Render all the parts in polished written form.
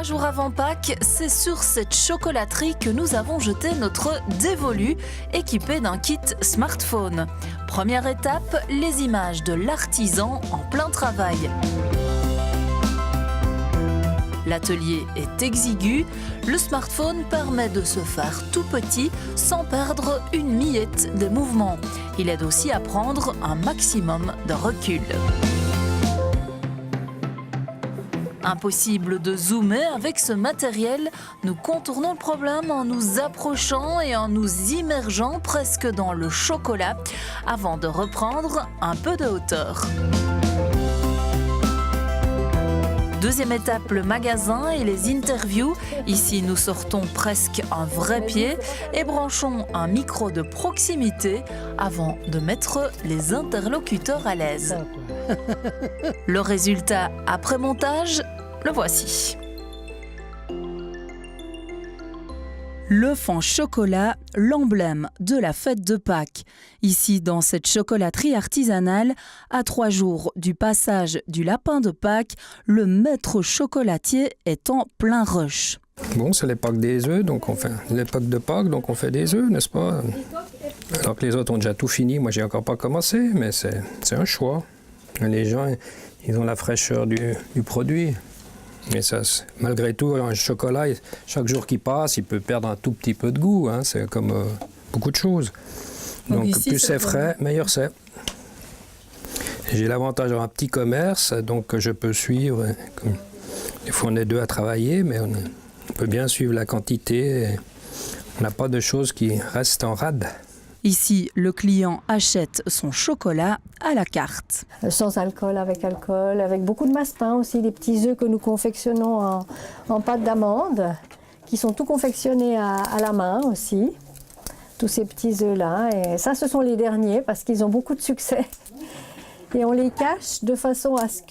3 jours avant Pâques, c'est sur cette chocolaterie que nous avons jeté notre dévolu, équipé d'un kit smartphone. Première étape, les images de l'artisan en plein travail. L'atelier est exigu, le smartphone permet de se faire tout petit sans perdre une miette des mouvements. Il aide aussi à prendre un maximum de recul. Impossible de zoomer avec ce matériel, nous contournons le problème en nous approchant et en nous immergeant presque dans le chocolat avant de reprendre un peu de hauteur. Deuxième étape, le magasin et les interviews. Ici, nous sortons presque un vrai pied et branchons un micro de proximité avant de mettre les interlocuteurs à l'aise. Le résultat après montage, le voici. L'œuf en chocolat, l'emblème de la fête de Pâques. Ici, dans cette chocolaterie artisanale, à 3 jours du passage du lapin de Pâques, le maître chocolatier est en plein rush. Bon, c'est l'époque des œufs, donc on fait l'époque de Pâques, donc on fait des œufs, n'est-ce pas? Alors que les autres ont déjà tout fini, moi j'ai encore pas commencé, mais c'est un choix. Les gens, ils ont la fraîcheur du produit. Mais ça, malgré tout, un chocolat, chaque jour qui passe, il peut perdre un tout petit peu de goût. Hein, c'est comme beaucoup de choses. Donc ici, plus c'est frais, meilleur c'est. J'ai l'avantage d'avoir un petit commerce, donc je peux suivre. Des fois, on est 2 à travailler, mais on peut bien suivre la quantité. On n'a pas de choses qui restent en rade. Ici, le client achète son chocolat à la carte. Sans alcool, avec beaucoup de massepain aussi, des petits œufs que nous confectionnons en pâte d'amande, qui sont tout confectionnés à la main aussi. Tous ces petits œufs-là. Et ça, ce sont les derniers parce qu'ils ont beaucoup de succès. Et on les cache de façon à ce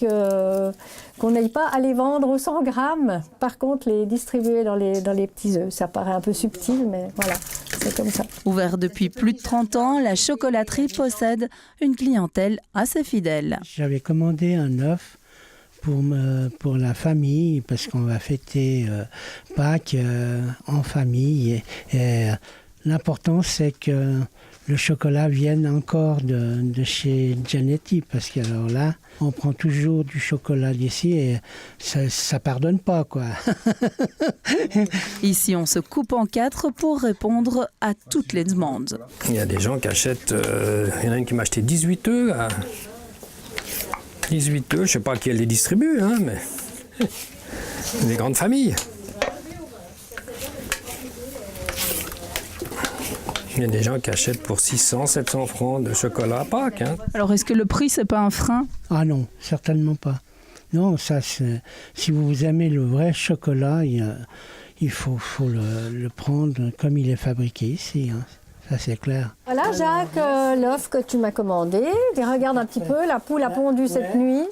qu'on n'aille pas à les vendre au 100 grammes. Par contre, les distribuer dans les petits œufs. Ça paraît un peu subtil, mais voilà, c'est comme ça. Ouvert depuis plus de 30 ans, la chocolaterie possède une clientèle assez fidèle. J'avais commandé un œuf pour la famille, parce qu'on va fêter Pâques en famille. Et l'important, c'est que le chocolat vienne encore de chez Gianetti, parce que alors là, on prend toujours du chocolat d'ici et ça pardonne pas, quoi. Ici, on se coupe en 4 pour répondre à toutes les demandes. Il y a des gens qui achètent, il y en a une qui m'a acheté 18 œufs. 18 œufs, je ne sais pas qui elle les distribue, hein, mais des grandes familles. Il y a des gens qui achètent pour 600, 700 francs de chocolat à Pâques. Hein. Alors, est-ce que le prix, c'est pas un frein? Ah non, certainement pas. Non, ça, si vous aimez le vrai chocolat, il faut le prendre comme il est fabriqué ici. Hein. Ça, c'est clair. Voilà, Jacques, l'œuf que tu m'as commandé. Et regarde un petit peu, la poule a pondu cette nuit.